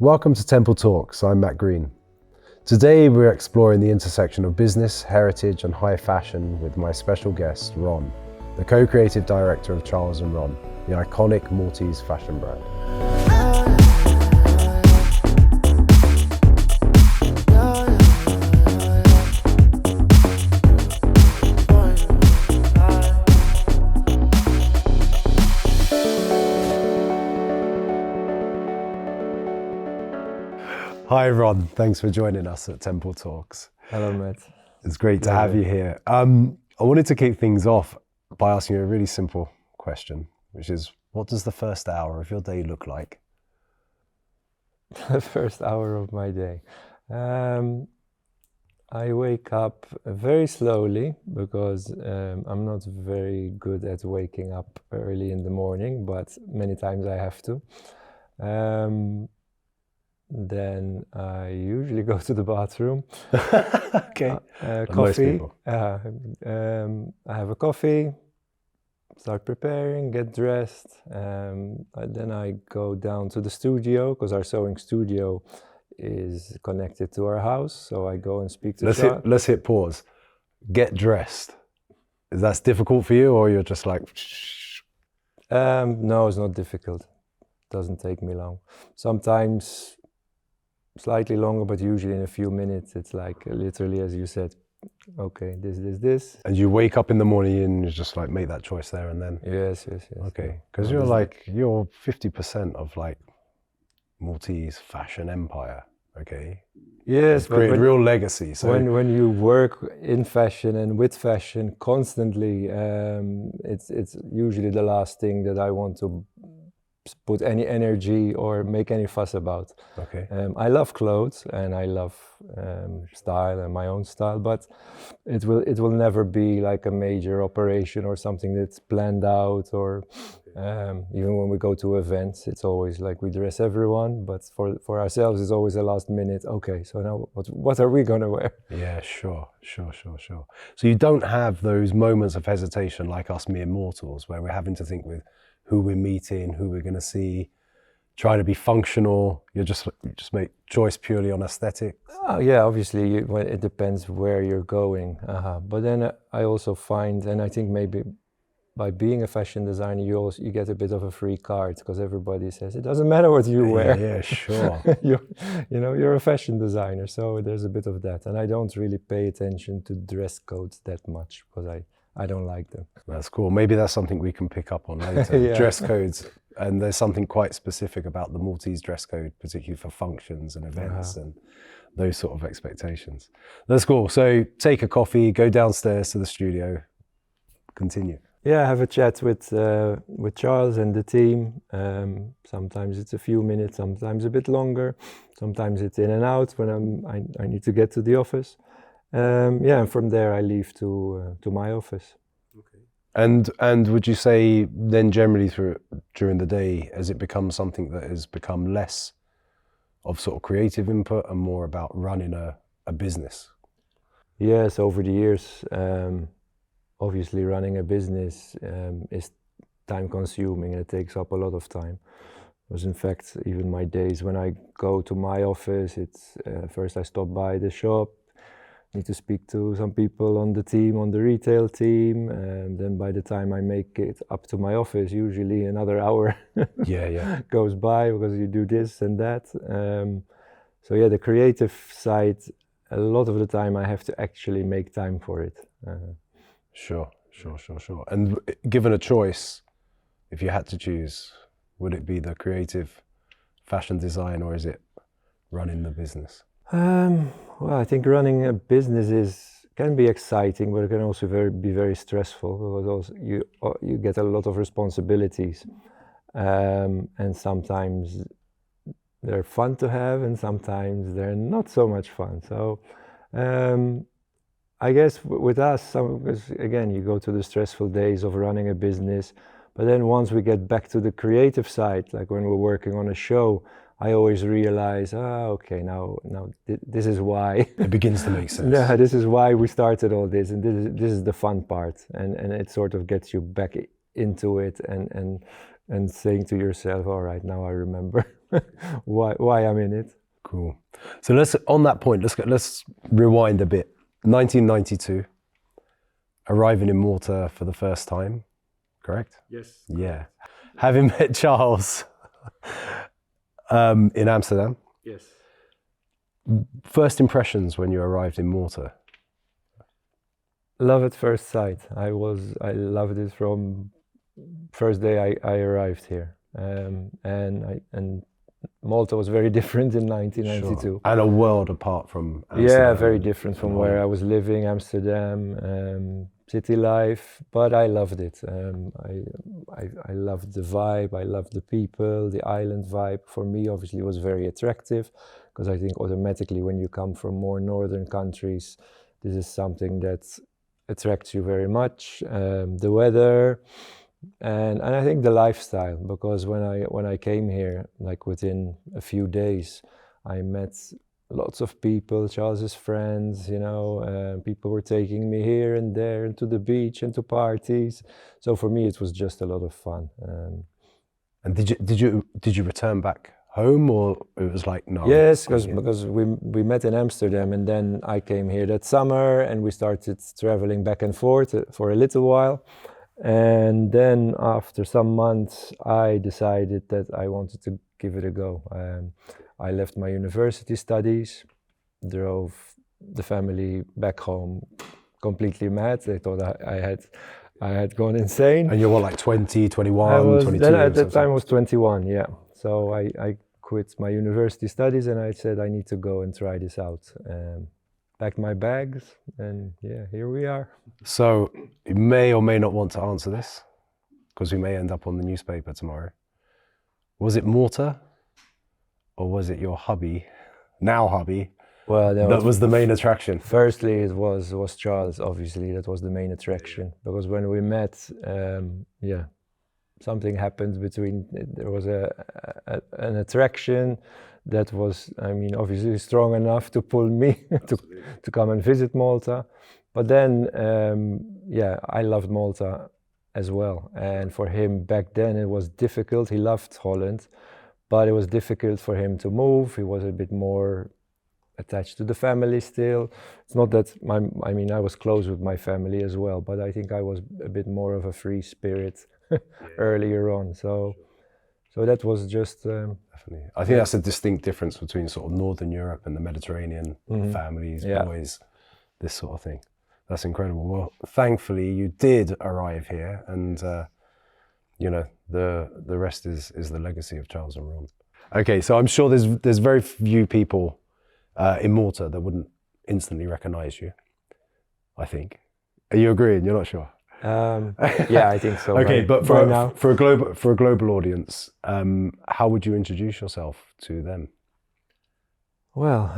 Welcome to Temple Talks, I'm Matt Green. Today we're exploring the intersection of business, heritage and high fashion with my special guest, Ron, the co-creative director of Charles & Ron, the iconic Maltese fashion brand. Hi Ron, thanks for joining us at Temple Talks. Hello Matt. It's great to have you here. I wanted to kick things off by asking you a really simple question, which is, what does the first hour of your day look like? The first hour of my day. I wake up very slowly because I'm not very good at waking up early in the morning, but many times I have to. Then I usually go to the bathroom. Okay. Coffee. I have a coffee, start preparing, get dressed. Then I go down to the studio because our sewing studio is connected to our house. So I go and speak to Let's hit pause. Get dressed. Is that difficult for you, or you're just like... No, it's not difficult. It doesn't take me long. Sometimes slightly longer, but usually in a few minutes. It's like literally, as you said, okay, this. And you wake up in the morning and you just like make that choice there and then? Yes. Okay, because you're 50% of like Maltese fashion empire, okay? Yes, but create real legacy. So when you work in fashion and with fashion constantly, it's usually the last thing that I want to put any energy or make any fuss about. Okay. I love clothes and I love style and my own style, but it will never be like a major operation or something that's planned out, or even when we go to events, it's always like we dress everyone, but for ourselves it's always a last minute, okay, so now what are we gonna wear? Yeah, sure. So you don't have those moments of hesitation like us mere mortals where we're having to think with who we're meeting, who we're going to see, try to be functional. You just make choice purely on aesthetic. Oh, yeah, obviously it depends where you're going. But then I also find, and I think maybe by being a fashion designer, you get a bit of a free card because everybody says it doesn't matter what you wear. Yeah, sure. You're a fashion designer, so there's a bit of that. And I don't really pay attention to dress codes that much because I don't like them. That's cool. Maybe that's something we can pick up on later. Yeah. Dress codes. And there's something quite specific about the Maltese dress code, particularly for functions and events and those sort of expectations. That's cool. So take a coffee, go downstairs to the studio, continue. Yeah, I have a chat with Charles and the team. Sometimes it's a few minutes, sometimes a bit longer. Sometimes it's in and out when I need to get to the office. And from there I leave to my office. Okay. And would you say then generally during the day, has it become something that has become less of sort of creative input and more about running a business? Yes, over the years, obviously running a business is time consuming and it takes up a lot of time. Because in fact, even my days when I go to my office, it's first I stop by the shop, need to speak to some people on the team, on the retail team, and then by the time I make it up to my office, usually another hour goes by because you do this and that. So yeah, the creative side, a lot of the time I have to actually make time for it. Sure. And given a choice, if you had to choose, would it be the creative fashion design or is it running the business? Well, I think running a business can be exciting, but it can also be very stressful because also you get a lot of responsibilities, and sometimes they're fun to have, and sometimes they're not so much fun. So, I guess with us, because again, you go to the stressful days of running a business, but then once we get back to the creative side, like when we're working on a show, I always realize, okay, now this is why. It begins to make sense. Yeah, this is why we started all this, and this is the fun part, and it sort of gets you back into it, and saying to yourself, all right, now I remember why I'm in it. Cool. So on that point, let's rewind a bit. 1992, arriving in Malta for the first time, correct? Yes. Yeah. Having met Charles in Amsterdam. Yes. First impressions when you arrived in Malta? Love at first sight. I loved it from first day I arrived here, and Malta was very different in 1992. Sure. And a world apart from Amsterdam. Yeah, very different from where I was living, Amsterdam, city life, but I loved it. I loved the vibe, I loved the people, the island vibe. For me, obviously, was very attractive, because I think automatically when you come from more northern countries, this is something that attracts you very much. The weather, and I think the lifestyle, because when I came here, like within a few days, I met lots of people, Charles's friends, you know, people were taking me here and there and to the beach and to parties. So for me, it was just a lot of fun. And did you return back home, or it was like no? Yes, because we met in Amsterdam, and then I came here that summer, and we started traveling back and forth for a little while. And then after some months, I decided that I wanted to give it a go. I left my university studies, drove the family back home completely mad. They thought I had gone insane. And you were like 20, 21, 22? Then at that time I was 21, yeah. So I quit my university studies, and I said I need to go and try this out. Packed my bags, and yeah, here we are. So you may or may not want to answer this, because we may end up on the newspaper tomorrow. Was it Malta, or was it your hubby, now hubby, that was the main attraction? Firstly, it was Charles, obviously. That was the main attraction, because when we met, something happened between, there was an attraction that was, I mean, obviously strong enough to pull me to come and visit Malta. But then, I loved Malta as well. And for him back then, it was difficult. He loved Holland, but it was difficult for him to move. He was a bit more attached to the family still. It's not that, I was close with my family as well, but I think I was a bit more of a free spirit earlier on. So that was just... Definitely. I think that's a distinct difference between sort of Northern Europe and the Mediterranean, families, boys, this sort of thing. That's incredible. Well, thankfully you did arrive here, and the rest is the legacy of Charles and Ron. Okay, so I'm sure there's very few people in Malta that wouldn't instantly recognize you, I think. Are you agreeing? You're not sure? Yeah, I think so. Okay, but for a global audience, how would you introduce yourself to them? Well,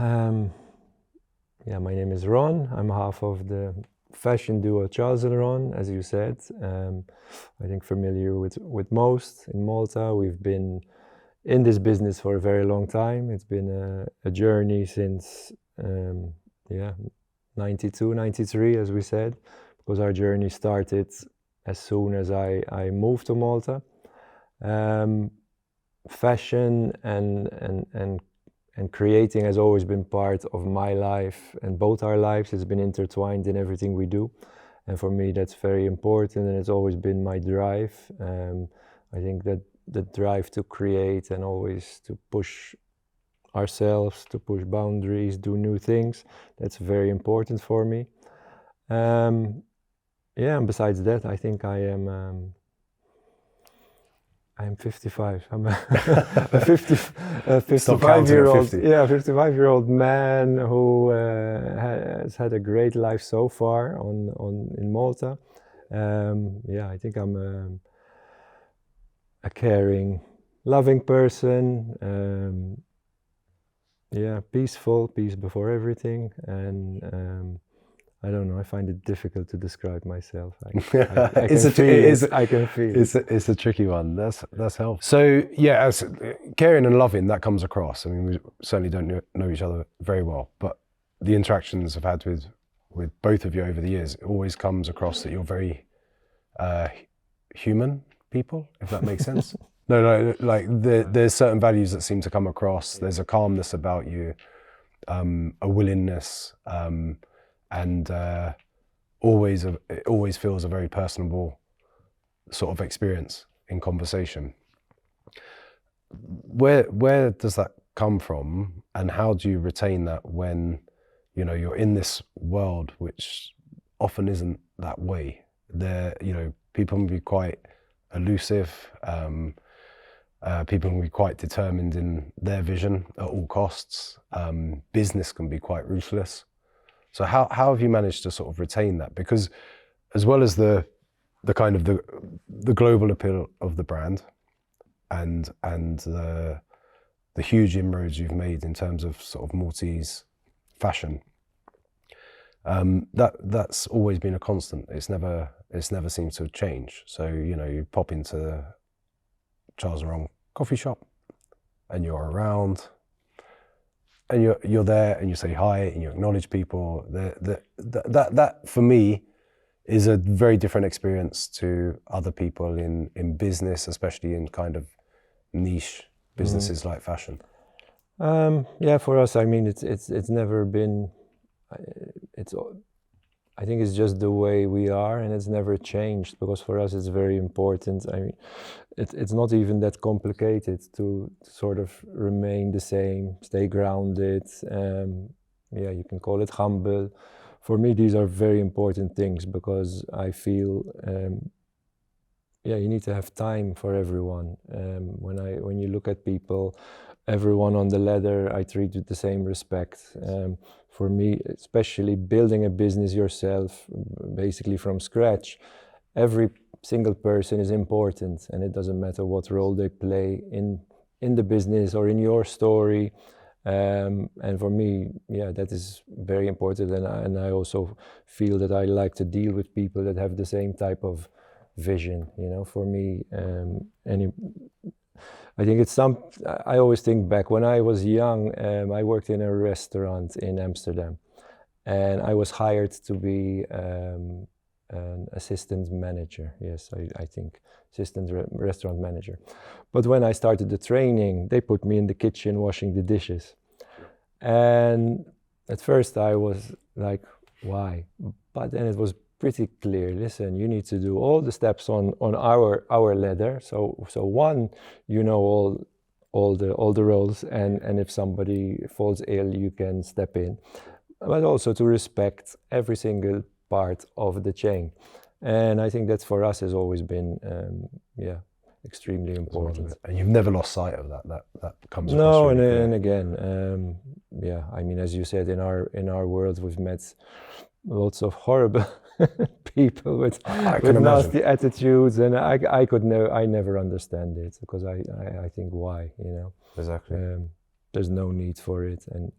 my name is Ron. I'm half of the fashion duo Charles and Ron, as you said. I think familiar with most in Malta. We've been in this business for a very long time. It's been a journey since 92, 93, as we said, because our journey started as soon as I moved to Malta. Fashion and creating has always been part of my life, and both our lives. It's been intertwined in everything we do, and for me that's very important, and it's always been my drive. I think that the drive to create and always to push ourselves, to push boundaries, do new things, that's very important for me. And besides that, I think I am 55. I'm a 55-year-old, 55-year-old man who has had a great life so far in Malta. I think I'm a caring, loving person. Peaceful, peace before everything, and I don't know. I find it difficult to describe myself. I can feel it. It's a tricky one. That's helpful. So as caring and loving, that comes across. I mean, we certainly don't know each other very well, but the interactions I've had with both of you over the years, it always comes across that you're very human people, if that makes sense. No, there's certain values that seem to come across. There's a calmness about you, a willingness, and it always feels a very personable sort of experience in conversation. Where does that come from, and how do you retain that when you're in this world which often isn't that way? People can be quite elusive. People can be quite determined in their vision at all costs. Business can be quite ruthless. So how have you managed to sort of retain that? Because as well as the kind of the global appeal of the brand and the huge inroads you've made in terms of sort of Maltese fashion, that's always been a constant. It's never seemed to change. So you pop into Charles & Wrong coffee shop and you're around and you're there and you say hi and you acknowledge people. That for me is a very different experience to other people in business, especially in kind of niche businesses like fashion. For us, I mean, it's never been. I think it's just the way we are, and it's never changed, because for us it's very important. I mean, it's not even that complicated to sort of remain the same, stay grounded. You can call it humble. For me, these are very important things, because I feel you need to have time for everyone. When you look at people, everyone on the ladder, I treat with the same respect. For me, especially building a business yourself, basically from scratch, every single person is important, and it doesn't matter what role they play in the business or in your story. And for me, that is very important. And I also feel that I like to deal with people that have the same type of vision. For me, I think I always think back when I was young. I worked in a restaurant in Amsterdam, and I was hired to be an assistant manager. Yes, I think assistant restaurant manager. But when I started the training, they put me in the kitchen washing the dishes. And at first I was like, why? But then it was pretty clear. Listen, you need to do all the steps on our ladder. So one, all the roles, and if somebody falls ill, you can step in. But also to respect every single part of the chain. And I think that for us has always been, extremely important. And you've never lost sight of that. That comes across. No, really and again, I mean, as you said, in our world, we've met lots of horrible people with nasty attitudes, and I never understand it, because I think, why, Exactly. There's no need for it, and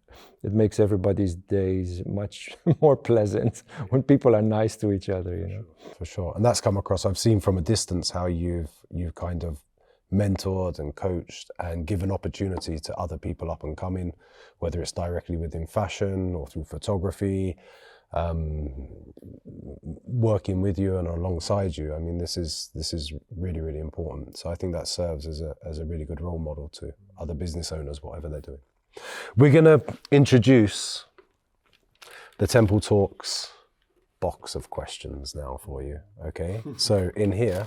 it makes everybody's days much more pleasant when people are nice to each other, For sure. And that's come across. I've seen from a distance how you've kind of mentored and coached and given opportunity to other people up and coming, whether it's directly within fashion or through photography, working with you and alongside you. I mean, this is really, really important. So I think that serves as a really good role model to other business owners, whatever they're doing. We're going to introduce the Temple Talks box of questions now for you. Okay. So in here,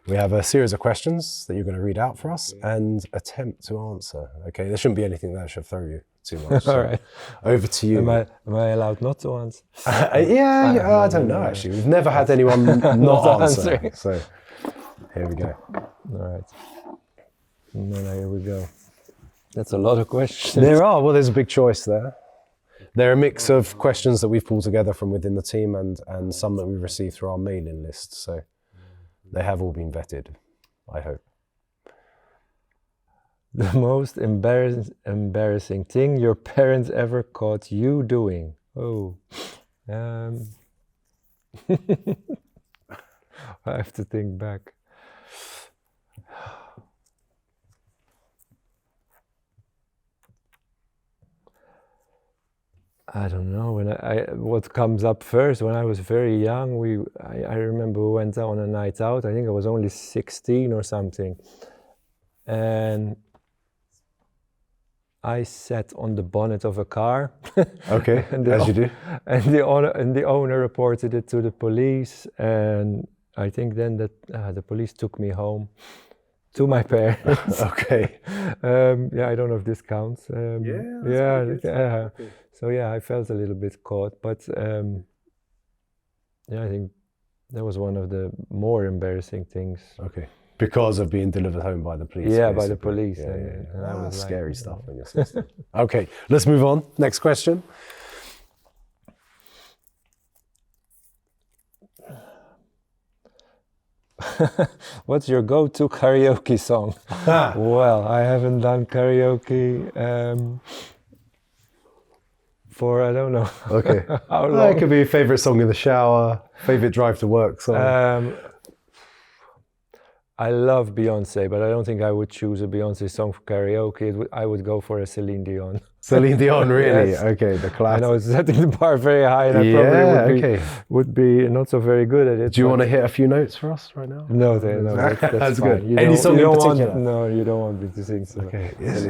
we have a series of questions that you're going to read out for us and attempt to answer. Okay. There shouldn't be anything that should throw you too much. All right. Over to you. Am I allowed not to answer? I don't know, actually. We've never had anyone not answer. So here we go. All right. And then here we go. That's a lot of questions. There are. Well, there's a big choice there. They're a mix of questions that we've pulled together from within the team and some that we've received through our mailing list. So they have all been vetted, I hope. The most embarrassing thing your parents ever caught you doing? Oh, I have to think back. I don't know. What comes up first, when I was very young, I remember we went on a night out. I think I was only 16 or something. and I sat on the bonnet of a car. Okay, as you do. And the owner reported it to the police, and I think then that the police took me home to my parents. Okay. Yeah, I don't know if this counts. So yeah, I felt a little bit caught, but yeah, I think that was one of the more embarrassing things. Okay. Because of being delivered home by the police. Yeah, basically. by the police. And I was scary like, stuff in your system. Okay, let's move on. Next question. What's your go-to karaoke song? Well, I haven't done karaoke for I don't know. Okay. How long. It could be a favorite song in the shower, favorite drive to work song. I love Beyonce, but I don't think I would choose a Beyonce song for karaoke. I would go for a Celine Dion. Celine Dion, really? Yes. Okay, the classic. I know it's setting the bar very high, and I probably would be not so very good at it. Do you want to hit a few notes for us right now? No, that's that's fine. good. Any song in particular? No, you don't want me to sing. So. Okay. Yes.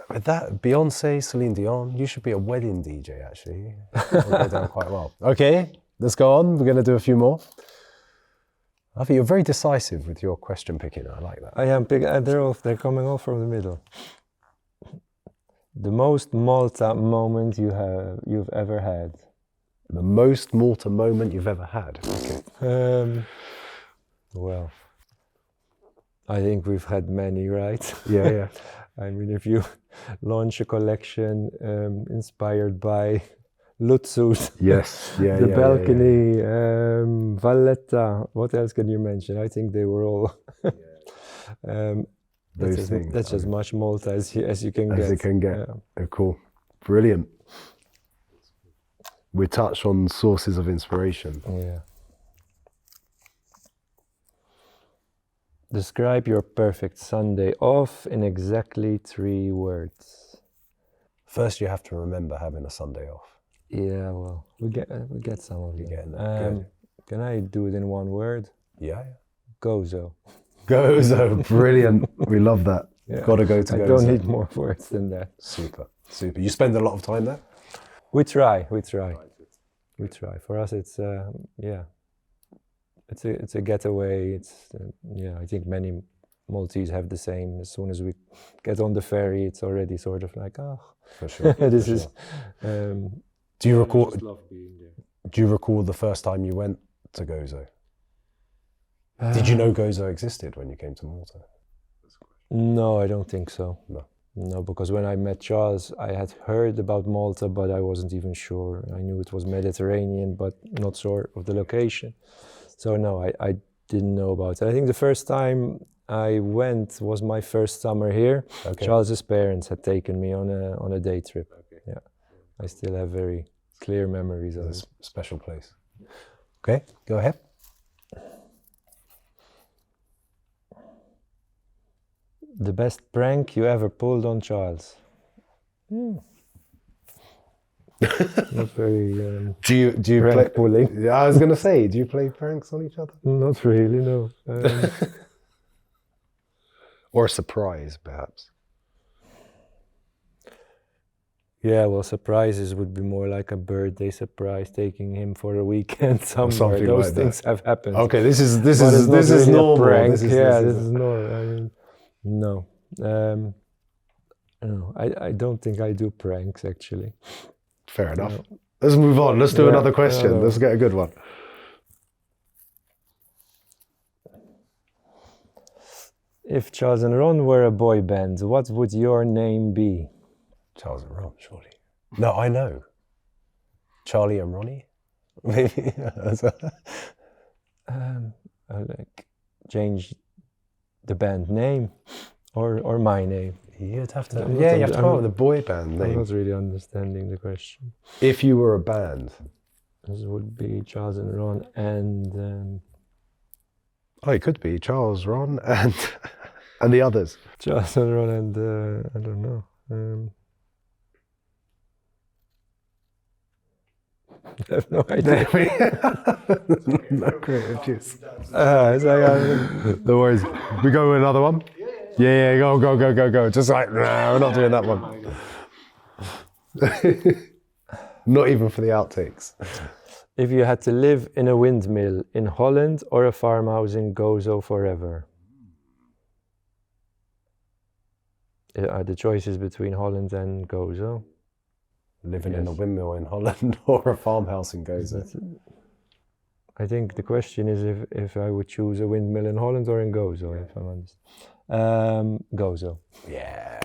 With that, Beyonce, Celine Dion, you should be a wedding DJ, actually. It'll go down quite well. Okay, let's go on. We're going to do a few more. I think you're very decisive with your question picking. I like that. I am picking. They're coming all from the middle. The most Malta moment you've ever had. The most Malta moment you've ever had. Okay. Well, I think we've had many, right? Yeah. I mean, if you launch a collection inspired by Lutsus, yes, the balcony, Valletta. What else can you mention? I think they were all. That's as much Malta as you can get. As it can get. Oh, cool, brilliant. We touched on sources of inspiration. Yeah. Describe your perfect Sunday off in exactly 3 words. First, you have to remember having a Sunday off. Yeah, well, we get some of it. Good. Can I do it in 1 word? Yeah. Gozo. Gozo, brilliant. We love that. Yeah. Got to go to Gozo. I don't need more words than that. Super. You spend a lot of time there? We try. For us, it's it's a getaway. It's I think many Maltese have the same. As soon as we get on the ferry, it's already sort of like, for sure. this is. Do you recall? I just love being there. Do you recall the first time you went to Gozo? Did you know Gozo existed when you came to Malta? No, I don't think so. No, because when I met Charles, I had heard about Malta, but I wasn't even sure. I knew it was Mediterranean, but not sure of the location. So no, I didn't know about it. I think the first time I went was my first summer here. Okay. Charles's parents had taken me on a day trip. Okay. Yeah, I still have very clear memories of it. Special place. Okay, go ahead. The best prank you ever pulled on Charles? Not very. Do you prank play pulling? Yeah, I was going to say, do you play pranks on each other? Not really, no. Or a surprise, perhaps. Yeah, well, surprises would be more like a birthday surprise, taking him for a weekend somewhere. Those like things have happened. Okay, this is normal. This is normal. I mean, no. No, I don't think I do pranks actually. Fair enough. No. Let's move on. Let's do another question. Let's get a good one. If Charles and Ron were a boy band, what would your name be? Charles and Ron, surely. No, I know. Charlie and Ronnie? Maybe. Like change the band name or my name. You'd have to. You have to come up with a boy band name. I'm not really understanding the question. If you were a band, this would be Charles and Ron and. It could be Charles, Ron, and the others. Charles and Ron and I don't know. I have no idea. No creative juice. No worries. We go with another one? Yeah, go. Just like, nah, we're not doing that one. Not even for the outtakes. If you had to live in a windmill in Holland or a farmhouse in Gozo forever? The choice is between Holland and Gozo. Living in a windmill in Holland or a farmhouse in Gozo? I think the question is if I would choose a windmill in Holland or in Gozo, if I'm honest. Gozo. Yeah.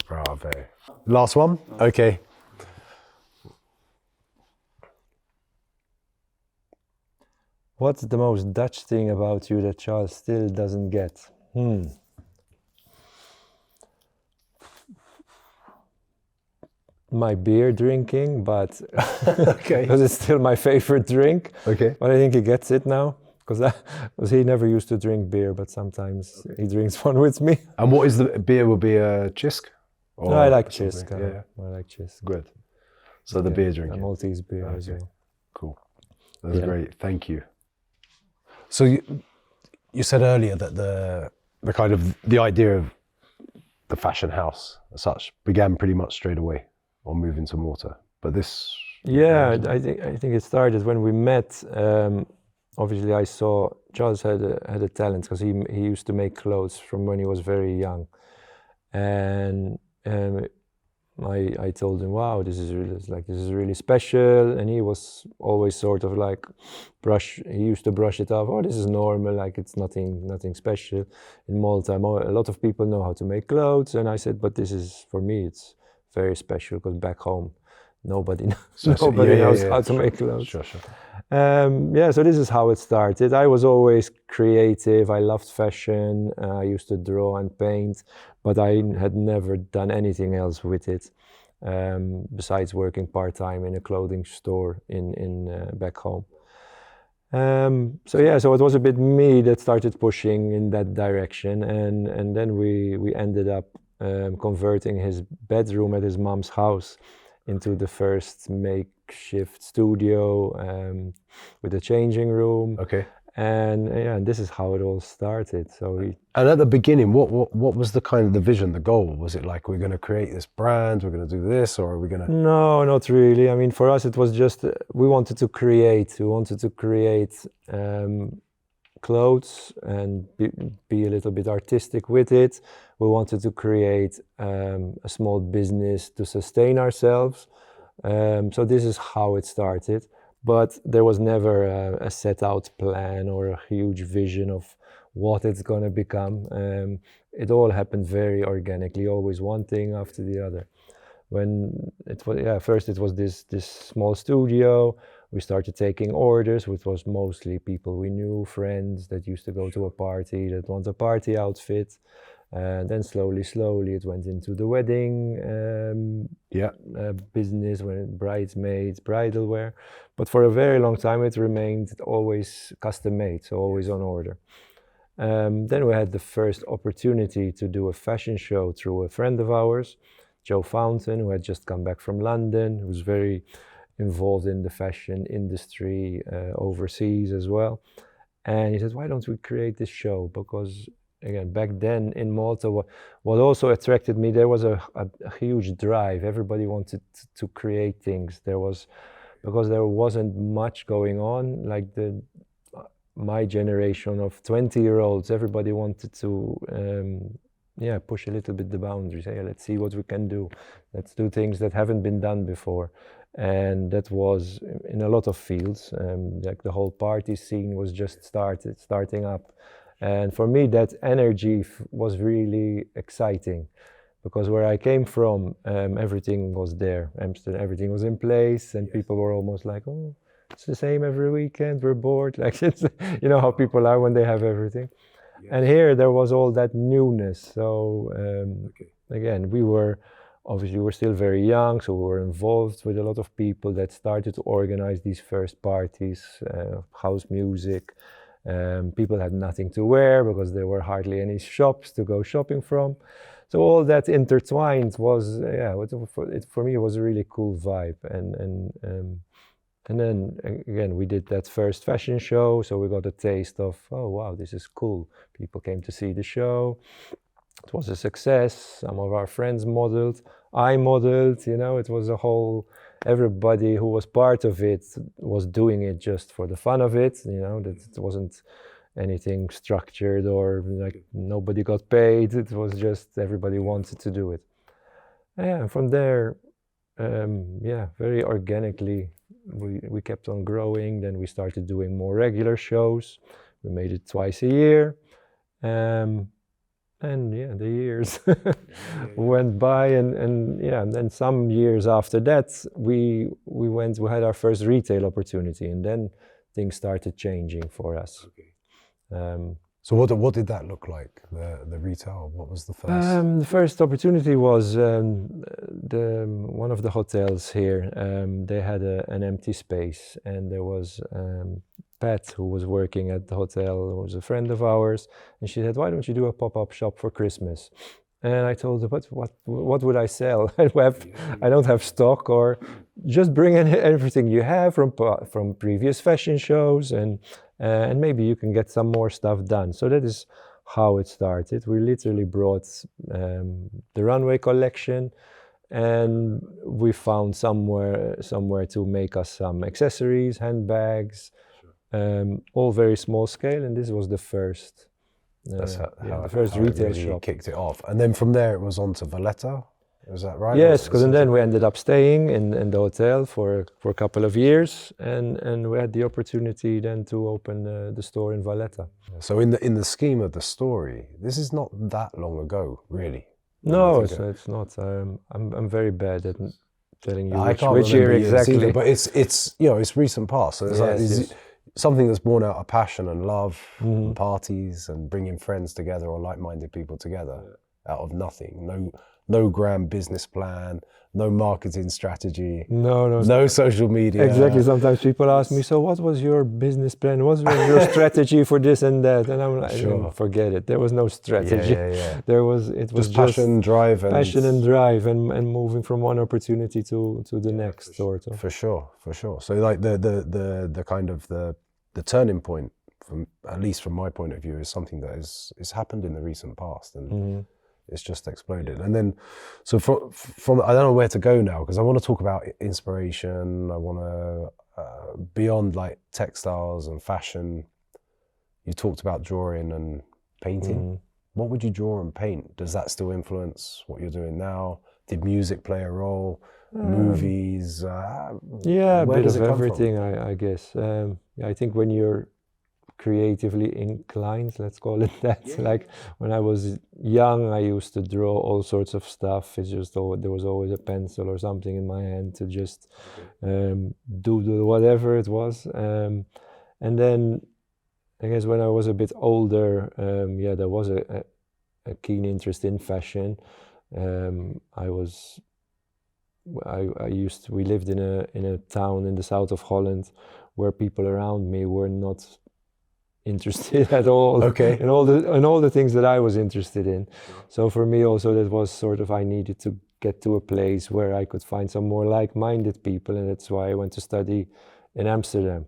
Bravo. Last one? Okay. What's the most Dutch thing about you that Charles still doesn't get? My beer drinking, but Okay. because it's still my favorite drink. Okay. But I think he gets it now, because he never used to drink beer, but sometimes he drinks one with me. And what is the beer? Will be a Chisk? No, I like Chisk. Yeah. I like Chisk. Good. So the beer drinking. A Maltese beer as well. Cool. That's great. Thank you. So you said earlier that the kind of the idea of the fashion house as such began pretty much straight away on moving to Malta. But this I think it started when we met. Obviously, I saw Charles had a talent because he used to make clothes from when he was very young, and I told him, wow, this is really special, and he was always sort of like he used to brush it off. Oh, this is normal, like it's nothing special. In Malta, a lot of people know how to make clothes, and I said, but this is, for me, it's very special because back home, nobody knows how to make clothes. Sure. So this is how it started. I was always creative. I loved fashion. I used to draw and paint, but I had never done anything else with it besides working part-time in a clothing store in back home. So it was a bit me that started pushing in that direction, and then we ended up converting his bedroom at his mom's house into the first makeshift studio with a changing room. Okay. And this is how it all started. And at the beginning, what was the kind of the vision, the goal? Was it like, we're going to create this brand, we're going to do this, or are we going to? No, not really. I mean, for us, it was just we wanted to create clothes and be a little bit artistic with it. We wanted to create a small business to sustain ourselves. So this is how it started. But there was never a set out plan or a huge vision of what it's going to become. It all happened very organically, always one thing after the other. When it was, first it was this small studio. We started taking orders, which was mostly people we knew, friends that used to go to a party, that want a party outfit. And then slowly it went into the wedding business, when bridesmaids, bridal wear. But for a very long time, it remained always custom made, so always on order. Then we had the first opportunity to do a fashion show through a friend of ours, Joe Fountain, who had just come back from London, who was very involved in the fashion industry overseas as well. And he said, why don't we create this show? Because again, back then in Malta, what also attracted me, there was a huge drive. Everybody wanted to create things. Because there wasn't much going on, like my generation of 20-year-olds, everybody wanted to push a little bit the boundaries. Hey, let's see what we can do. Let's do things that haven't been done before. And that was in a lot of fields. Like the whole party scene was just starting up. And for me, that energy was really exciting, because where I came from, everything was there. Amsterdam, everything was in place, and people were almost like, oh, it's the same every weekend, we're bored. Like, you know how people are when they have everything. Yes. And here there was all that newness. So again, we were still very young, so we were involved with a lot of people that started to organize these first parties, house music. People had nothing to wear because there were hardly any shops to go shopping from. So all that intertwined was, for me, it was a really cool vibe. And then again, we did that first fashion show, so we got a taste of, oh wow, this is cool. People came to see the show. It was a success. Some of our friends modeled. I modeled. You know, it was a whole. Everybody who was part of it was doing it just for the fun of it. You know, that it wasn't anything structured or like nobody got paid. It was just everybody wanted to do it. Yeah, and from there, very organically, we kept on growing. Then we started doing more regular shows. We made it twice a year. And yeah, the years went by, and then some years after that, we had our first retail opportunity, and then things started changing for us. Okay. So what did that look like? The retail. What was the first? The first opportunity was one of the hotels here. They had an empty space, and there was Pat, who was working at the hotel, was a friend of ours, and she said, "Why don't you do a pop-up shop for Christmas?" And I told her, "But what would I sell? I don't have stock, or just bring in everything you have from previous fashion shows, and maybe you can get some more stuff done." So that is how it started. We literally brought the runway collection, and we found somewhere to make us some accessories, handbags. All very small scale, and this was the first. That's the first retail really shop kicked it off, and then from there it was on to Valletta. Is that right? Yes, because then we ended up staying in the hotel for a couple of years, and we had the opportunity then to open the store in Valletta. So in the scheme of the story, this is not that long ago, really. No, it's not. I'm very bad at telling you which year exactly. Either, but it's recent past. So it's something that's born out of passion and love, and parties, and bringing friends together or like-minded people together out of nothing. No grand business plan, no marketing strategy, no social media. Exactly. Sometimes people ask me, "So what was your business plan? What was your strategy for this and that?" And I'm like, "Forget it. There was no strategy. It was just passion, drive, and moving from one opportunity to the next, sort of." For sure. So like the kind of the turning point, from at least from my point of view, is something that is happened in the recent past, and it's just exploded. And then, so from I don't know where to go now, because I want to talk about inspiration. I want to beyond like textiles and fashion. You talked about drawing and painting. What would you draw and paint? Does that still influence what you're doing now? Did music play a role? Movies? A bit of everything, I guess. I think when you're creatively inclined, let's call it that. Like when I was young, I used to draw all sorts of stuff. It's just there was always a pencil or something in my hand to just do whatever it was. And then I guess when I was a bit older, there was a keen interest in fashion. We lived in a town in the south of Holland where people around me were not interested at all in all the things that I was interested in. So for me also that was sort of, I needed to get to a place where I could find some more like-minded people, and that's why I went to study in Amsterdam.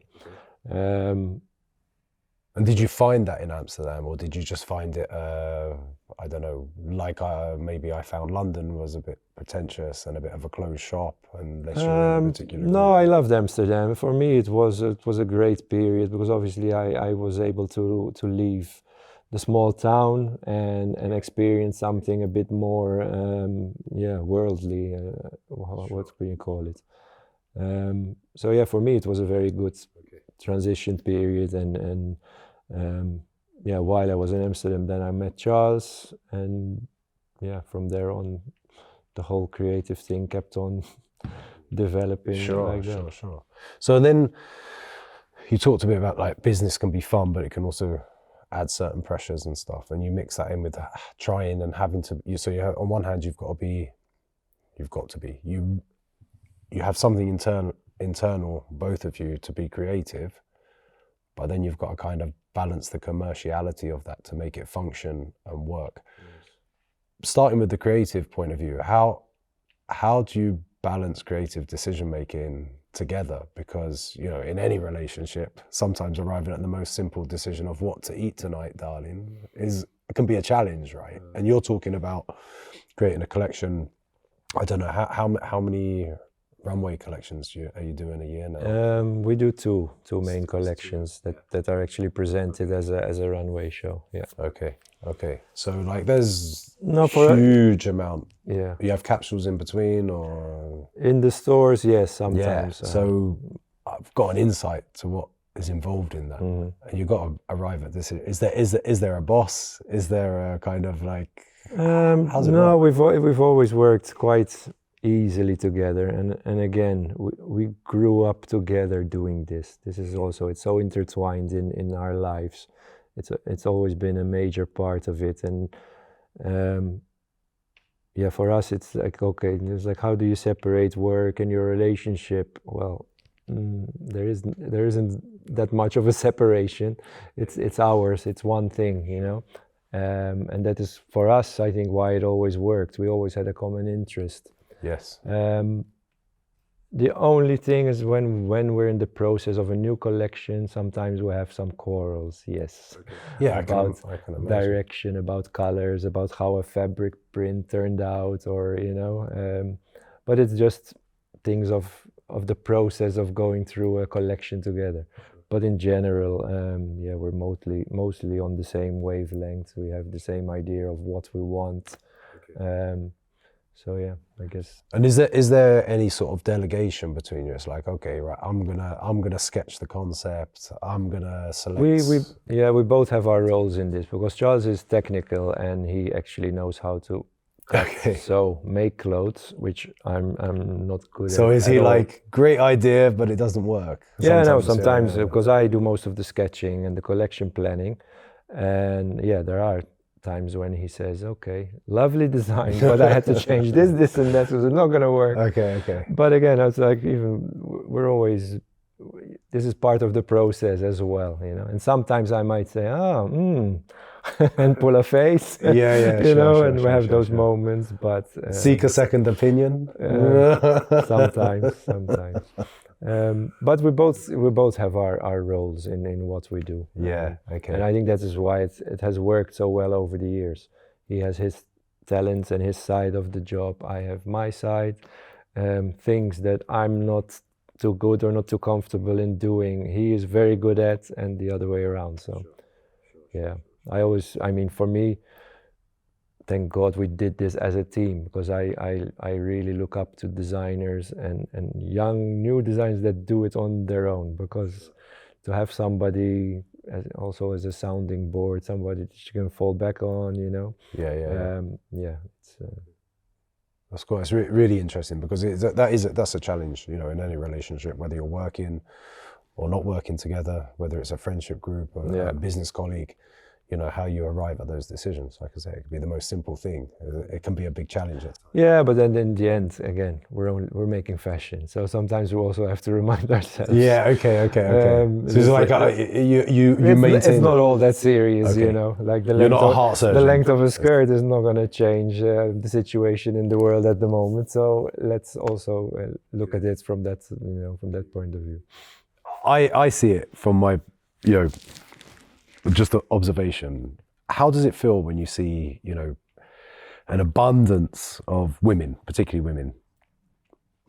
And did you find that in Amsterdam, or did you just find it, I don't know, like maybe I found London was a bit pretentious and a bit of a closed shop, and less in particular? No, I loved Amsterdam. For me, it was a great period, because obviously I was able to leave the small town and experience something a bit more, worldly. What can you call it? So for me, it was a very good transition period, and while I was in Amsterdam, then I met Charles, and from there on, the whole creative thing kept on developing. Sure. So then you talked a bit about like business can be fun, but it can also add certain pressures and stuff, and you mix that in with trying and having to. So you have, on one hand, you have something internal, both of you, to be creative, but then you've got to kind of balance the commerciality of that to make it function and work. Yes. Starting with the creative point of view, how do you balance creative decision making together? Because in any relationship, sometimes arriving at the most simple decision of what to eat tonight, darling, is can be a challenge, right? And you're talking about creating a collection. I don't know how many runway collections are you doing a year now? We do two main collections that are actually presented as a runway show. Yeah. Okay. So like, there's No, huge amount. Yeah. You have capsules in between, or in the stores, yes, sometimes. Yeah. So I've got an insight to what is involved in that, and you've got to arrive at this. Is there a boss? Is there a kind of like? How's it work? We've always worked quite easily together, and again, we grew up together doing this. This is also, it's so intertwined in our lives. It's always been a major part of it, and yeah, for us it's like, okay, it's like, how do you separate work and your relationship? Well, there isn't that much of a separation. It's ours. It's one thing, you know. And that is, for us, I think, why it always worked. We always had a common interest. Yes. The only thing is when we're in the process of a new collection, sometimes we have some quarrels, yes. Okay. Yeah, about I can imagine. direction, about colors, about how a fabric print turned out, or, you know. But it's just things of the process of going through a collection together. But in general, yeah, we're mostly on the same wavelength. We have the same idea of what we want. Okay. So yeah, I guess. And is there any sort of delegation between you? It's like, okay, right, I'm gonna sketch the concept. I'm gonna select. We both have our roles in this, because Charles is technical and he actually knows how to cut, so make clothes, which I'm not good at. So is he like, great idea, but it doesn't work? Sometimes because I do most of the sketching and the collection planning, and yeah, there are times when he says, okay, lovely design, but I had to change this and that, so it's not gonna work. Okay. But again, it's like, we're always, this is part of the process as well, you know. And sometimes I might say, and pull a face, you know, and we have those moments. But seek a second opinion. Sometimes. But we both have our roles in what we do. Yeah. Okay. And I think that is why it has worked so well over the years. He has his talents and his side of the job. I have my side. Things that I'm not too good or not too comfortable in doing, he is very good at, and the other way around. So, yeah. I mean, for me, thank God we did this as a team, because I really look up to designers and young new designers that do it on their own, because to have somebody also as a sounding board, somebody that you can fall back on, you know. Yeah. That's cool. It's really interesting, because that's a challenge, you know, in any relationship, whether you're working or not working together, whether it's a friendship group or a business colleague. You know, how you arrive at those decisions. Like I say, it could be the most simple thing. It can be a big challenge at times. Yeah, but then in the end, again, we're making fashion, so sometimes we also have to remind ourselves. Yeah, okay. So it's like you maintain. It's not all that serious, you know. Like the length of a skirt is not going to change the situation in the world at the moment. So let's also look at it from that, you know, from that point of view. I see it from my, you know, just the observation. How does it feel when you see, you know, an abundance of women, particularly women,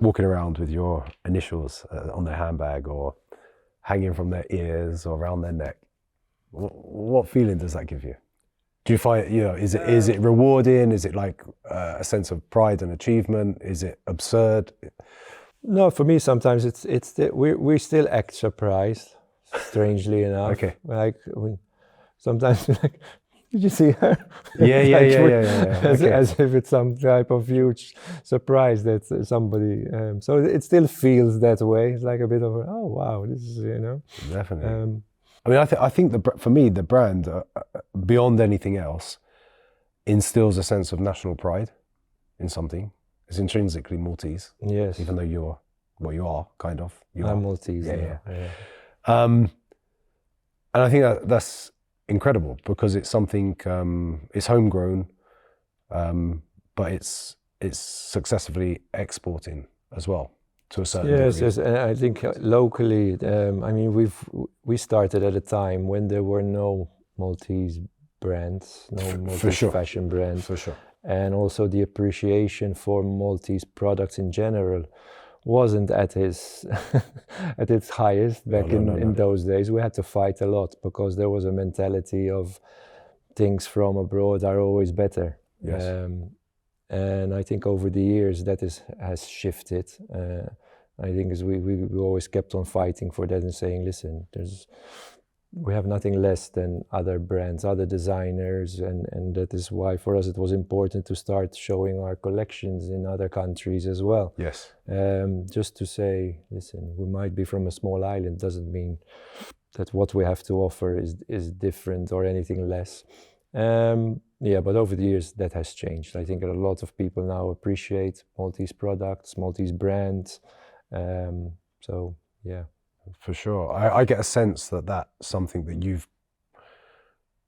walking around with your initials on their handbag or hanging from their ears or around their neck? What feeling does that give you? Do you find, you know, is it rewarding? Is it like a sense of pride and achievement? Is it absurd? No, for me sometimes we still act surprised, strangely enough. Okay. Like sometimes, like, did you see her? Yeah. As if it's some type of huge surprise that somebody. So it still feels that way. It's like a bit of oh wow, this is, you know. Definitely. I mean, I think for me the brand, beyond anything else, instills a sense of national pride in something. It's intrinsically Maltese. Yes. Even though you are kind of. I'm Maltese. Yeah. And I think that's incredible, because it's something, it's homegrown, but it's successfully exporting as well to a certain degree. Yes, and I think locally, I mean, we started at a time when there were no Maltese brands, no Maltese fashion brands. For sure. And also the appreciation for Maltese products in general wasn't at its at its highest back in those days. We had to fight a lot because there was a mentality of things from abroad are always better. Yes. And I think over the years that has shifted. I think as we always kept on fighting for that and saying, listen, we have nothing less than other brands, other designers, and that is why for us it was important to start showing our collections in other countries as well. Yes. Just to say, listen, we might be from a small island, doesn't mean that what we have to offer is different or anything less. But over the years that has changed. I think a lot of people now appreciate Maltese products, Maltese brands. For sure. I get a sense that that's something that you've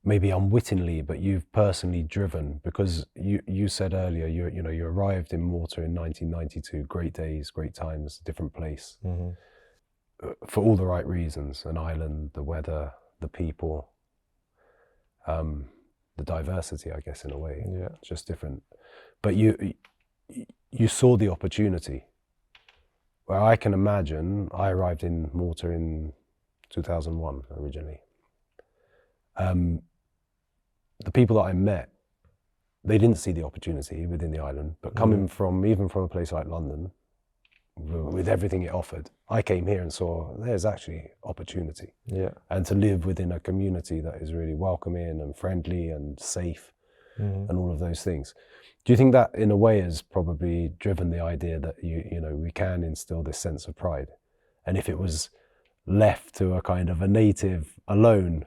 maybe unwittingly, but you've personally driven, because you said earlier, you arrived in Malta in 1992, great days, great times, different place, for all the right reasons, an island, the weather, the people, the diversity, I guess, in a way, just different. But you saw the opportunity. Well, I can imagine, I arrived in Malta in 2001 originally. The people that I met, they didn't see the opportunity within the island, but coming even from a place like London, with everything it offered, I came here and saw there's actually opportunity. Yeah. And to live within a community that is really welcoming and friendly and safe and all of those things. Do you think that in a way has probably driven the idea that we can instill this sense of pride? And if it was left to a kind of a native alone,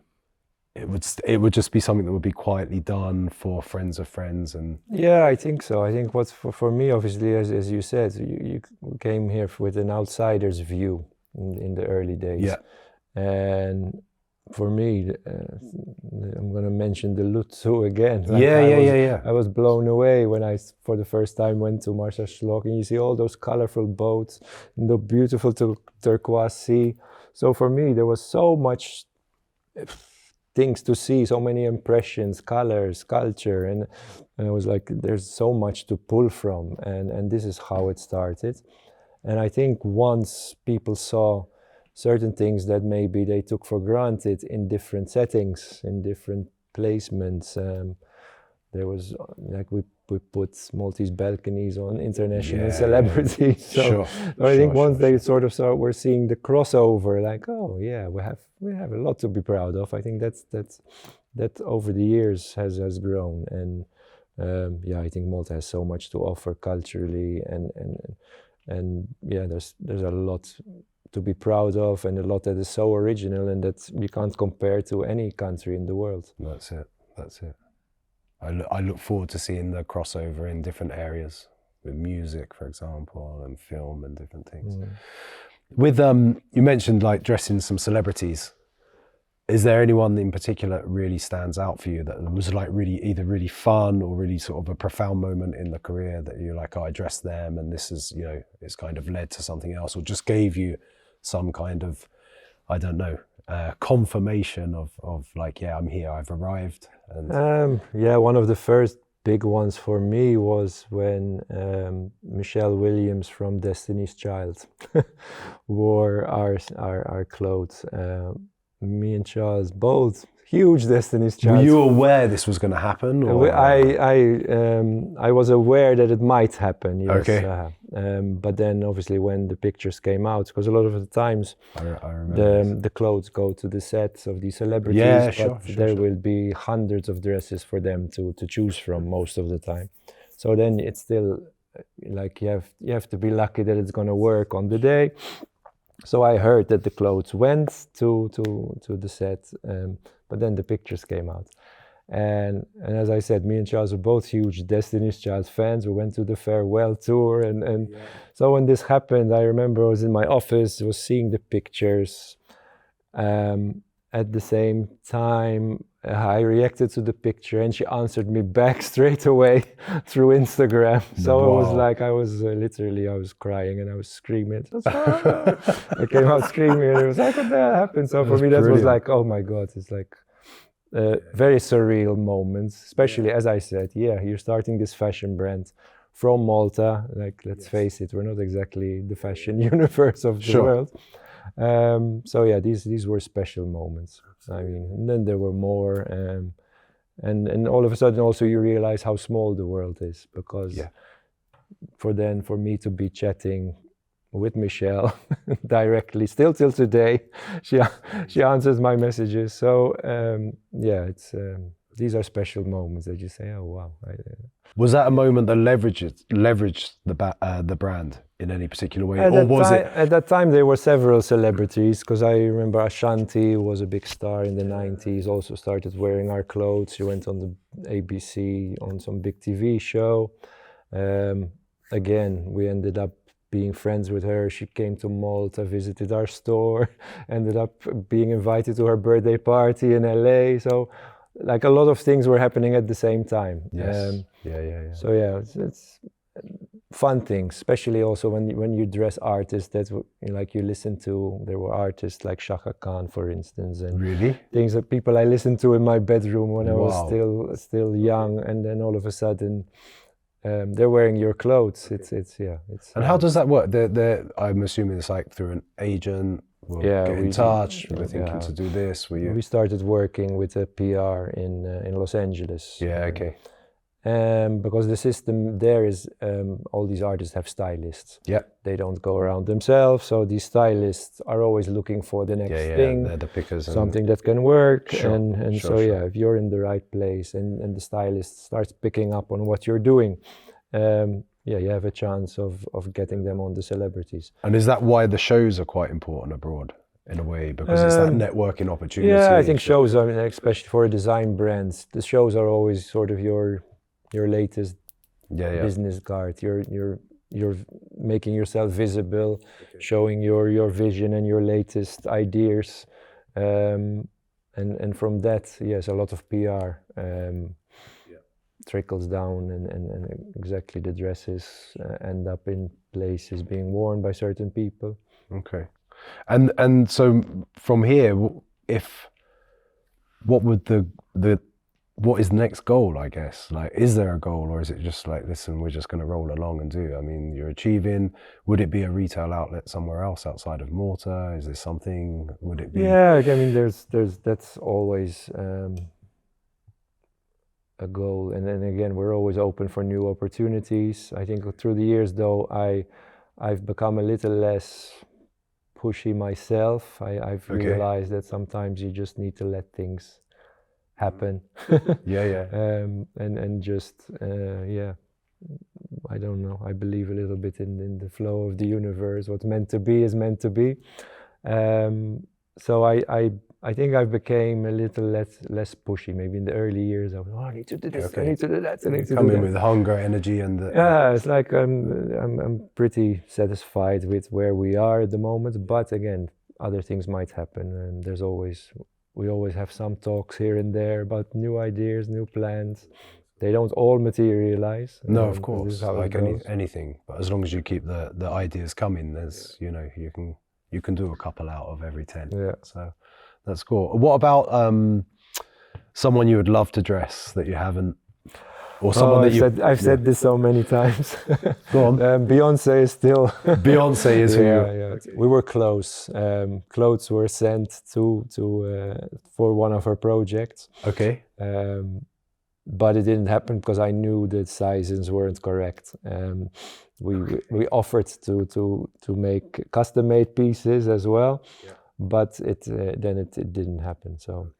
it would just be something that would be quietly done for friends of friends. And yeah, I think so. I think what's for me, obviously, as you said, you came here with an outsider's view in the early days. Yeah. And for me, I'm going to mention the Lutzo again. Like I was blown away when I, for the first time, went to Maarschalkerweerd, and you see all those colorful boats and the beautiful turquoise sea. So for me, there was so much things to see, so many impressions, colors, culture, and I was like, there's so much to pull from, and this is how it started. And I think once people saw certain things that maybe they took for granted in different settings, in different placements. There was like we put Maltese balconies on international celebrities. So I think once they sort of were seeing the crossover, like, oh yeah, we have a lot to be proud of. I think that over the years has grown, and I think Malta has so much to offer culturally, and there's a lot to be proud of, and a lot that is so original and that we can't compare to any country in the world. That's it. I look forward to seeing the crossover in different areas, with music, for example, and film and different things. With you mentioned like dressing some celebrities. Is there anyone in particular that really stands out for you that was like either really fun or really sort of a profound moment in the career that you're like, oh, I dressed them and this is, it's kind of led to something else, or just gave you some kind of, I don't know, confirmation of like, yeah, I'm here, I've arrived? And one of the first big ones for me was when Michelle Williams from Destiny's Child wore our clothes. Me and Charles, both huge Destiny's Child. Were you aware this was going to happen? Or? I was aware that it might happen, yes. Okay. But then obviously when the pictures came out, because a lot of the times I remember the clothes go to the sets of these celebrities, there will be hundreds of dresses for them to choose from most of the time. So then it's still like you have to be lucky that it's going to work on the day. So I heard that the clothes went to the set, but then the pictures came out. And as I said, me and Charles were both huge Destiny's Child fans. We went to the farewell tour, and so when this happened, I remember I was in my office, was seeing the pictures. At the same time, I reacted to the picture, and she answered me back straight away through Instagram. So it was like I was crying and I was screaming. I came out screaming, and it was like, what the hell happened? So for me, that was like, oh my God, it's like very surreal moments, especially as I said, you're starting this fashion brand from Malta. Like, let's face it, we're not exactly the fashion universe of the world. So yeah, these were special moments. I mean, and then there were more, and all of a sudden also you realize how small the world is, because for me to be chatting with Michelle directly, still till today, she answers my messages. So it's these are special moments that you say, oh wow. Was that a moment that leveraged the brand in any particular way, or was it? At that time, there were several celebrities, because I remember Ashanti was a big star in the 90s, also started wearing our clothes. She went on the ABC on some big TV show. Again, we ended up being friends with her. She came to Malta, visited our store, ended up being invited to her birthday party in LA. So, like, a lot of things were happening at the same time. Yes. So yeah, it's fun things, especially also when you dress artists that like you listen to. There were artists like Shaka Khan, for instance, and things that people I listened to in my bedroom when I was still young, and then all of a sudden they're wearing your clothes. It's And how does that work? I'm assuming it's like through an agent. We'll get in touch. We're thinking to do this. We started working with a PR in Los Angeles. Yeah, okay. Because the system there is all these artists have stylists. Yeah. They don't go around themselves, so these stylists are always looking for the next thing. They're the pickers. Something that can work. Sure, So if you're in the right place and the stylist starts picking up on what you're doing, you have a chance of getting them on the celebrities. And is that why the shows are quite important abroad, in a way, because it's that networking opportunity? Yeah, I think shows, I mean, especially for design brands, the shows are always sort of your latest business card. You're making yourself visible, showing your vision and your latest ideas, and from that, yes, a lot of PR trickles down, and exactly the dresses end up in places being worn by certain people. Okay, and so from here, what is the next goal, I guess? Like, is there a goal, or is it just like, listen, we're just going to roll along and do? I mean, you're achieving. Would it be a retail outlet somewhere else outside of Malta? Is there something? Would it be? Yeah, I mean, there's that's always a goal, and then again, we're always open for new opportunities. I think through the years, though, I've become a little less pushy myself. I've realized that sometimes you just need to let things happen. And just I don't know, I believe a little bit in the flow of the universe. What's meant to be is meant to be. So I think I became a little less pushy. Maybe in the early years, I was, I need to do this, I need to do that, I need to do that. Come in with hunger, energy, and it's like I'm pretty satisfied with where we are at the moment. But again, other things might happen, and we always have some talks here and there about new ideas, new plans. They don't all materialize. No, of course, like anything. But as long as you keep the ideas coming, there's you can do a couple out of every 10. Yeah. So that's cool. What about someone you would love to dress that you haven't, or someone I've said this so many times. Go on. Beyonce is still. Beyonce is who. Okay. We were close. Clothes were sent to for one of her projects. Okay. But it didn't happen because I knew the sizes weren't correct. We offered to make custom-made pieces as well, but it didn't happen. So,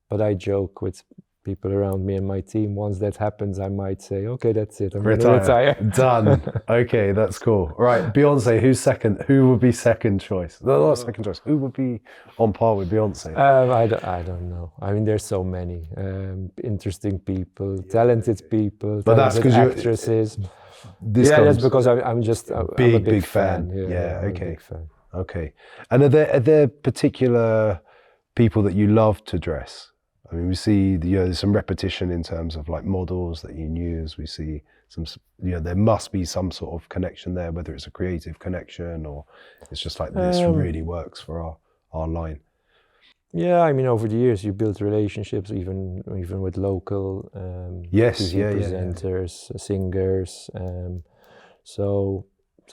but I joke with people around me and my team. Once that happens, I might say, "Okay, that's it. I'm going to retire." Done. Okay, that's cool. Right, Beyonce. Who's second? Who would be second choice? No, not second choice. Who would be on par with Beyonce? I don't know. I mean, there's so many interesting people, talented people, but that's because actresses. That's because I'm a big fan. Okay. A big fan. Okay. And are there particular people that you love to dress? I mean, we see there's some repetition in terms of like models that you use. We see some, there must be some sort of connection there, whether it's a creative connection or it's just like this really works for our line. Yeah, I mean, over the years you build relationships, even with local Yes, TV yeah, presenters, singers. So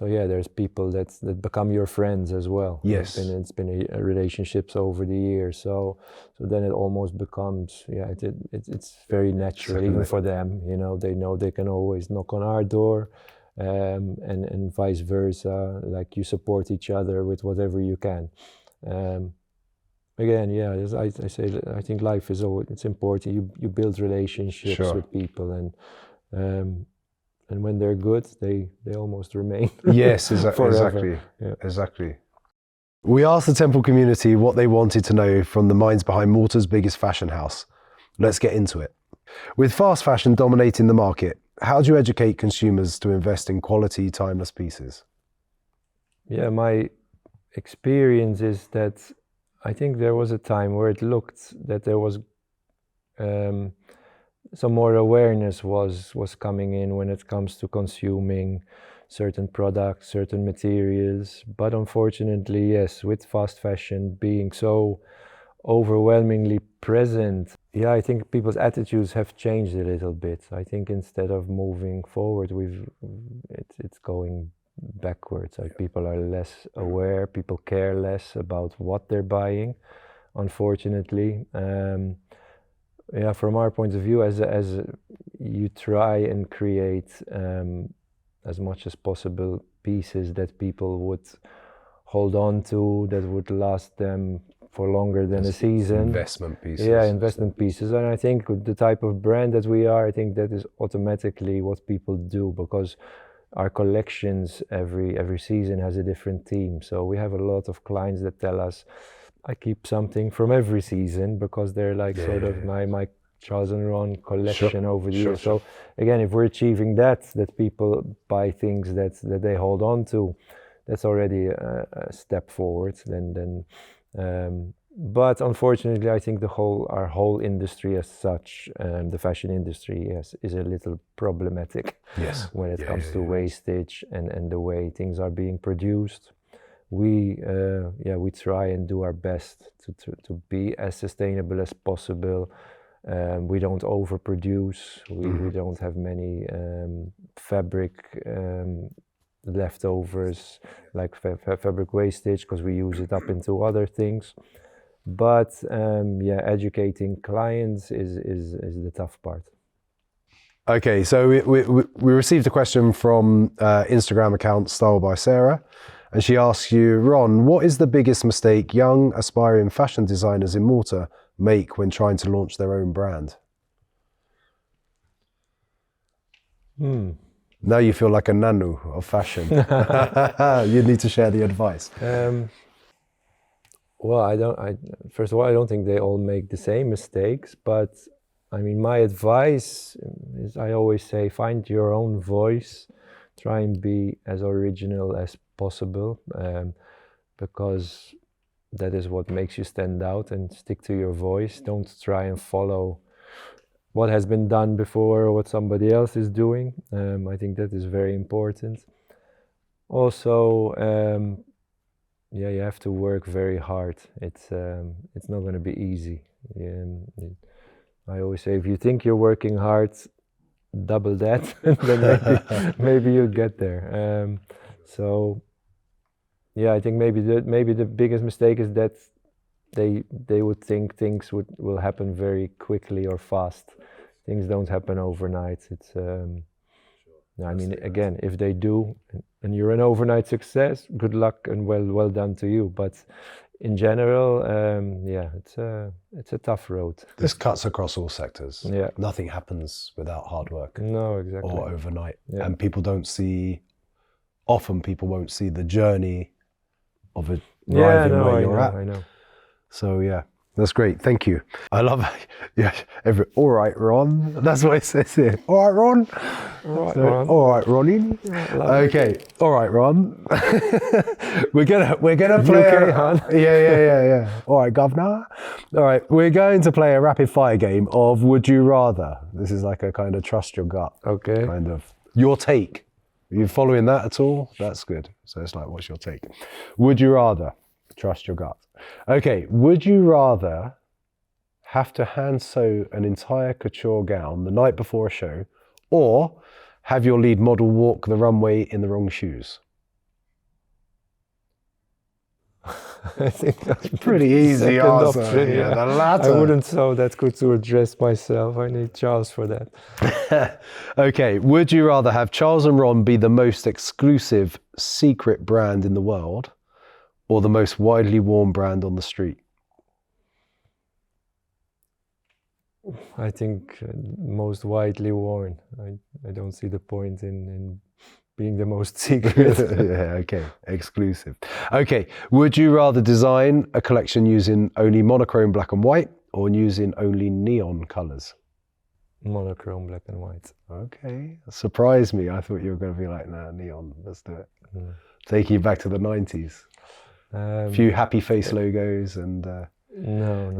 yeah, there's people that become your friends as well. Yes. It's been a relationships over the years. So then it almost becomes, it's very natural even for them. You know they can always knock on our door, and vice versa. Like you support each other with whatever you can. Again, yeah, I say that I think life is always, it's important. You build relationships with people, and when they're good, they almost remain. Yes, forever. Exactly. We asked the temple community what they wanted to know from the minds behind Malta's biggest fashion house. Let's get into it. With fast fashion dominating the market, how do you educate consumers to invest in quality, timeless pieces? Yeah, my experience is that I think there was a time where it looked that there was some more awareness was coming in when it comes to consuming certain products, certain materials. But unfortunately, yes, with fast fashion being so overwhelmingly present, I think people's attitudes have changed a little bit. I think instead of moving forward, it's going backwards. Like people are less aware, people care less about what they're buying, unfortunately. From our point of view, as you try and create as much as possible pieces that people would hold on to, that would last them for longer than a season. Investment pieces. Yeah, investment pieces. And I think the type of brand that we are, I think that is automatically what people do, because our collections every season has a different theme. So we have a lot of clients that tell us, I keep something from every season, because they're like of my Charles and Ron collection over the years. So again, if we're achieving that people buy things that they hold on to, that's already a step forward. But unfortunately, I think our whole industry as such, the fashion industry, is a little problematic when it comes to wastage and the way things are being produced. We try and do our best to be as sustainable as possible. We don't overproduce. We don't have many fabric leftovers, like fabric wastage, because we use it up into other things. But educating clients is the tough part. Okay, so we received a question from Instagram account Style by Sarah, and she asks you, Ron, what is the biggest mistake young aspiring fashion designers in Malta make when trying to launch their own brand? Now you feel like a nanu of fashion. You need to share the advice. Well, first of all, I don't think they all make the same mistakes, but I mean, my advice is, I always say, find your own voice, try and be as original as possible, because that is what makes you stand out, and stick to your voice. Don't try and follow what has been done before or what somebody else is doing. I think that is very important. Also, you have to work very hard. It's not going to be easy. I always say, if you think you're working hard, double that, and then maybe you'll get there. I think maybe the biggest mistake is that they would think things will happen very quickly or fast. Things don't happen overnight. It's I mean, again, if they do, and you're an overnight success, good luck and well done to you. But in general, it's a tough road. This cuts across all sectors. Yeah. Nothing happens without hard work. No, exactly. Or overnight. Yeah. And often people won't see the journey of it arriving where you're at. I know. So that's great. Thank you. I love all right, Ron. That's what it says here. All right, Ron. All right, Ron. All right, Ronnie. Okay. All right, Ron. we're gonna play. Okay, hon. Yeah. All right, governor. All right, we're going to play a rapid fire game of Would You Rather. This is like a kind of trust your gut. Okay. Kind of your take. Are you following that at all? That's good. So it's like, what's your take? Would you rather Trust your gut. Okay, would you rather have to hand sew an entire couture gown the night before a show, or have your lead model walk the runway in the wrong shoes? I think that's Pretty easy answer. Option, yeah, the latter. I wouldn't sew that couture dress myself. I need Charles for that. Okay, would you rather have Charles & Ron be the most exclusive secret brand in the world, or the most widely worn brand on the street? I think most widely worn. I don't see the point in being the most secret. Yeah, okay, exclusive. Okay, would you rather design a collection using only monochrome black and white, or using only neon colors? Monochrome black and white. Okay, surprised me. I thought you were going to be like, nah, neon, let's do it. Taking you back to the 90s. A few happy face logos and... No,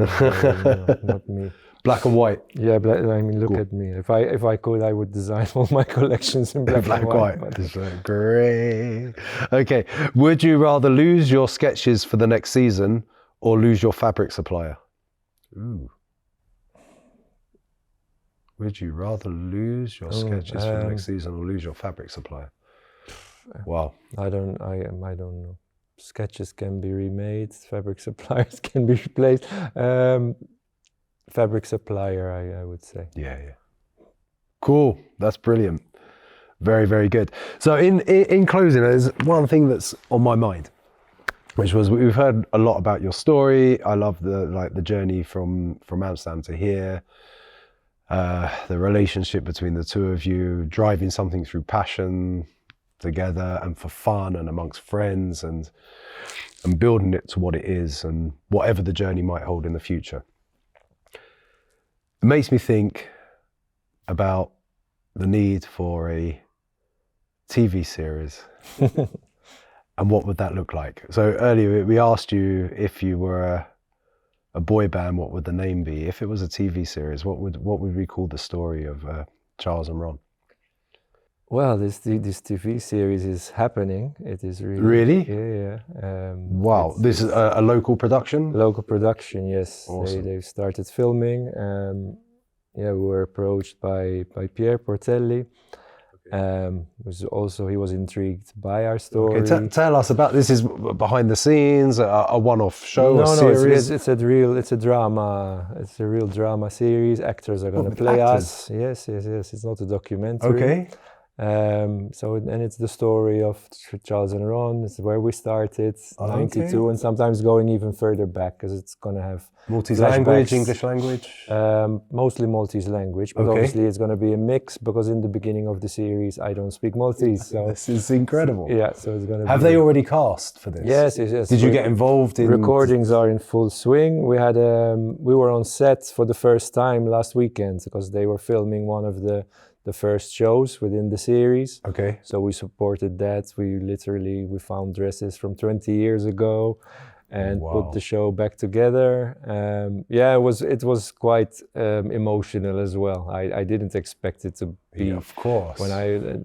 not me. Black and white. Yeah, I mean, look at me. If I could, I would design all my collections in black and white. Great. Okay. Would you rather lose your sketches for the next season, or lose your fabric supplier? Ooh. Would you rather lose your sketches for the next season, or lose your fabric supplier? Wow. I don't know. Sketches can be remade. Fabric suppliers can be replaced. Fabric supplier, I would say. Yeah. Cool. That's brilliant. Very, very good. So in closing, there's one thing that's on my mind, which was, we've heard a lot about your story. I love the journey from Amsterdam to here, the relationship between the two of you, driving something through passion together and for fun and amongst friends, and building it to what it is and whatever the journey might hold in the future. It makes me think about the need for a TV series. And what would that look like? So earlier we asked you, if you were a boy band, what would the name be? If it was a TV series, what would we call the story of Charles and Ron? Well, this TV series is happening. It is really? Yeah. Wow, this is a local production? Local production, yes. Awesome. They've started filming. We were approached by Pierre Portelli. He was intrigued by our story. Okay, tell us about this. Is behind the scenes, a one-off show, a series? It's a drama. It's a real drama series. Actors are going to play us. Yes. It's not a documentary. Okay. It's the story of Charles and Ron. It's where we started, 92, and sometimes going even further back, because it's going to have Maltese language, English language? Mostly Maltese language, but obviously it's going to be a mix, because in the beginning of the series I don't speak Maltese. So this is incredible. Yeah, so it's going to Have they already cast for this? Yes. Did you get involved in... Recordings are in full swing. We were on set for the first time last weekend, because they were filming one of the first shows within the series. Okay. So we supported that. We found dresses from 20 years ago and put the show back together. It was quite emotional as well. I didn't expect it to be. Yeah, of course. When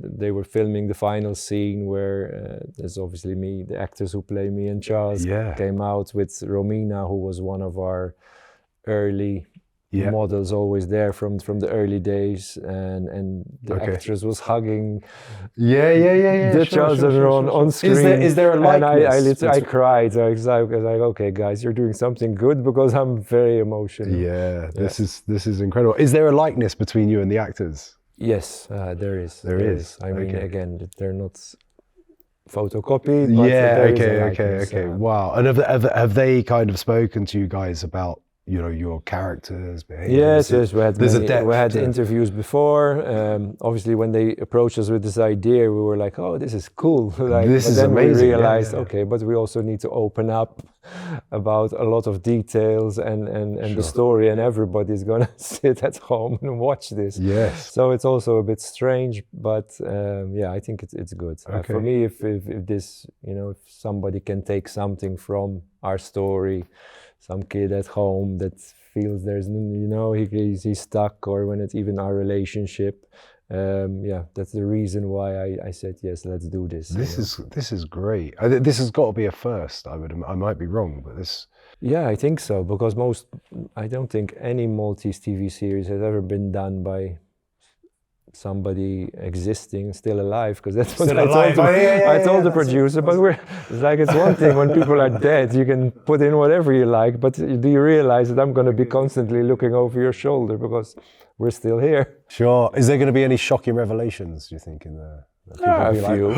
they were filming the final scene, where there's obviously me, the actors who play me and Charles came out with Romina, who was one of our early models, always there from the early days, and the actress was hugging Charles and Ron on screen. Is there a likeness? And I cried. I was like, okay, guys, you're doing something good, because I'm very emotional. This is incredible. Is there a likeness between you and the actors? Yes, there is. There is. I mean, again, they're not photocopied. But Okay. Wow. And have they kind of spoken to you guys about, your characters, behaviors? Yes. We had interviews before. Obviously, when they approached us with this idea, we were like, "Oh, this is cool!" This is amazing. We realized, okay, but we also need to open up about a lot of details and the story, and everybody's gonna sit at home and watch this. Yes. So it's also a bit strange, but I think it's good. Okay. For me, if this, if somebody can take something from our story. Some kid at home that feels he's stuck, or when it's even our relationship, yeah, that's the reason why I said yes, let's do this. This is great. This has got to be a first. I might be wrong, but this. Yeah, I think so, because I don't think any Maltese TV series has ever been done by somebody existing, still alive, because that's what I told the producer. But it's like, it's one thing when people are dead, you can put in whatever you like, but do you realize that I'm going to be constantly looking over your shoulder because we're still here? Sure. Is there going to be any shocking revelations, do you think, in the? Yeah, a few.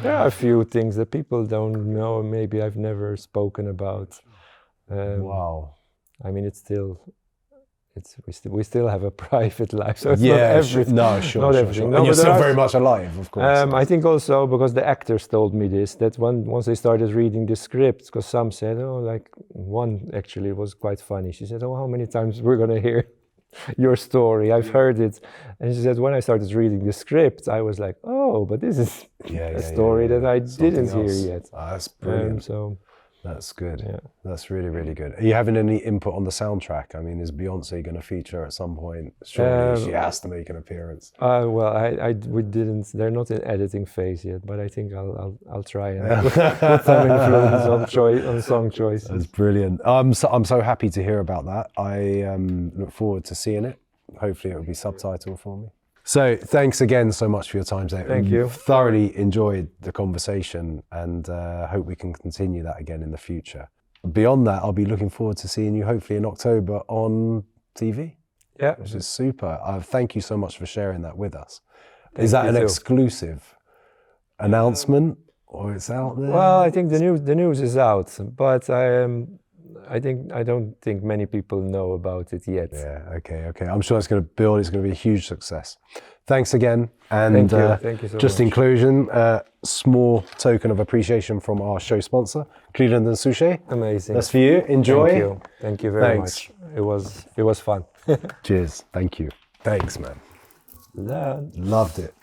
There are a few things that people don't know, maybe I've never spoken about. Wow. I mean, we still have a private life, so it's not everything. Not everything. Sure. And you're still very much alive, of course. I think also because the actors told me this, that once they started reading the script, because some said, oh, like one actually was quite funny. She said, oh, how many times we're going to hear your story? I've heard it. And she said, when I started reading the script, I was like, oh, but this is a story that I didn't hear yet. That's brilliant. That's good. Yeah. That's really, really good. Are you having any input on the soundtrack? I mean, is Beyonce going to feature at some point? Surely she has to make an appearance. Well, we didn't. They're not in editing phase yet, but I think I'll try and put some influence on song choices. That's brilliant. I'm so happy to hear about that. I look forward to seeing it. Hopefully, it will be subtitled for me. So thanks again so much for your time today. Thank you. Thoroughly enjoyed the conversation, and hope we can continue that again in the future. Beyond that, I'll be looking forward to seeing you hopefully in October on TV. Yeah. Which is super. Thank you so much for sharing that with us. Is that an exclusive announcement, or it's out there? Well, I think the news is out, but I don't think many people know about it yet. Yeah, okay. I'm sure it's going to build. It's going to be a huge success. Thanks again. And thank you so just much. in conclusion, small token of appreciation from our show sponsor, Cleveland and Sushi. Amazing. That's for you. Enjoy. Thank you very much. It was fun. Cheers. Thank you. Thanks, man. Loved it.